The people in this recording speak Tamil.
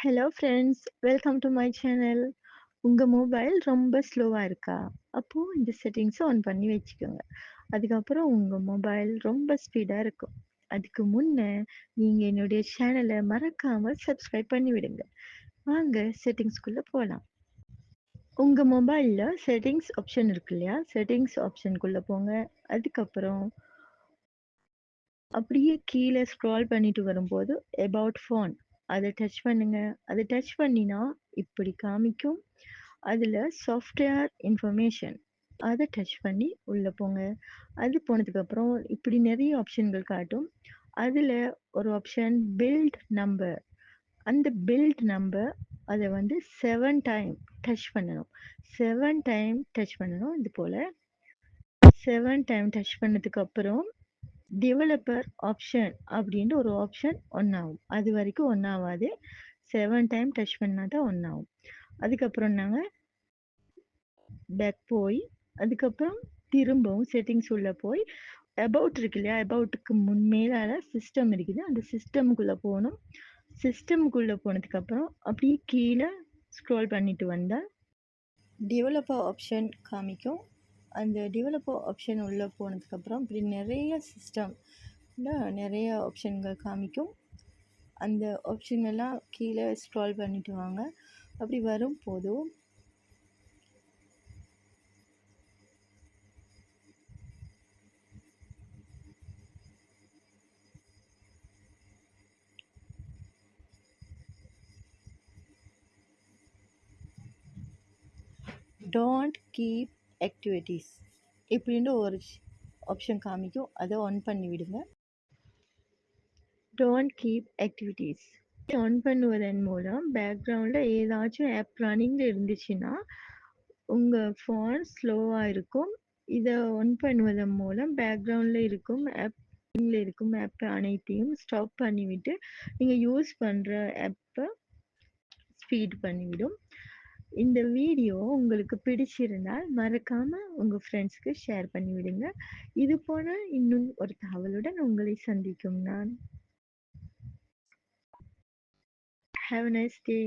Hello friends, welcome to my channel. உங்க மொபைல் ரொம்ப ஸ்லோவா இருக்கா? அப்போ இந்த செட்டிங்ஸ ஆன் பண்ணி வச்சுக்கோங்க. அதுக்கப்புறம் உங்க மொபைல் ரொம்ப ஸ்பீடா இருக்கும். அதுக்கு முன்ன நீங்க என்னுடைய சேனல மறக்காம சப்ஸ்கிரைப் பண்ணி விடுங்க. வாங்க செட்டிங்ஸ்குள்ள போலாம். உங்க மொபைல்ல செட்டிங்ஸ் ஆப்ஷன் இருக்கு இல்லையா? செட்டிங்ஸ் ஆப்ஷனுக்குள்ள போங்க. அதுக்கப்புறம் அப்படியே கீழ ஸ்க்ரால் பண்ணிட்டு வரும்போது, அபவுட் ஃபோன் அத டச் பண்ணுங்க. அத டச் பண்ணினா இப்படி காமிக்கும். அதுல சாஃப்ட்வேர் இன்ஃபர்மேஷன் அத டச் பண்ணி உள்ள போங்க. அது போனதுக்கப்புறம் இப்படி நெறைய ஆப்ஷன்கள் காட்டும். அதுல ஒரு ஆப்ஷன் பில்ட் நம்பர். அந்த பில்ட் நம்பர் அத வந்து 7 டைம் டச் பண்ணணும். 7 டைம் டச் பண்ணணும். இது போல 7 டைம் டச் பண்ணதுக்கப்புறம் டெவலப்பர் ஆப்ஷன் அப்படின்ட்டு ஒரு ஆப்ஷன் ஒன் ஆகும். அது வரைக்கும் ஒன் ஆகாது. 7 டைம் டச் பண்ணா தான் ஒன் ஆகும். அதுக்கப்புறம் நாங்க பேக் போய் அதுக்கப்புறம் திரும்பவும் செட்டிங்ஸ் உள்ள போய் அபவுட் இருக்கு இல்லையா? அபவுட்டுக்கு மேலால சிஸ்டம் இருக்குது. அந்த சிஸ்டமுக்குள்ள போகணும். சிஸ்டமுக்குள்ள போனதுக்கப்புறம் அப்படியே கீழே ஸ்க்ரோல் பண்ணிட்டு வந்தா டெவலப்பர் ஆப்ஷன் காமிக்கும். அந்த டெவலப்பர் ஆப்ஷன் உள்ள போனதுக்கப்புறம் இப்படி நிறைய சிஸ்டம்ல நிறைய ஆப்ஷன்கள் காமிக்கும். அந்த ஆப்ஷன் எல்லாம் கீழே ஸ்க்ரால் பண்ணிட்டு வாங்க. அப்படி வரும்போது டோன்ட் கீப் ஆக்டிவிட்டீஸ் இப்படின்னு ஒரு ஆப்ஷன் காமிக்கும். அதை ஆன் பண்ணி விடுங்க. டோன்ட் கீப் ஆக்டிவிட்டீஸ் ஆன் பண்ணுவதன் மூலம் பேக்ரவுண்டில் ஏதாச்சும் ஆப் ரன்னிங்கில் இருந்துச்சுன்னா உங்கள் ஃபோன் ஸ்லோவாக இருக்கும். இதை ஆன் பண்ணுவதன் மூலம் பேக்ரவுண்டில் இருக்கும் ஆப் அனைத்தையும் ஸ்டாப் பண்ணிவிட்டு நீங்கள் யூஸ் பண்ணுற ஆப்பை ஸ்பீட் பண்ணிவிடும். இந்த வீடியோ உங்களுக்கு பிடிச்சிருந்தால் மறக்காம உங்க ஃப்ரெண்ட்ஸ்க்கு ஷேர் பண்ணி விடுங்க. இது போல இன்னும் ஒரு தகவலுடன் உங்களை சந்திக்கும் நான். Have a nice day.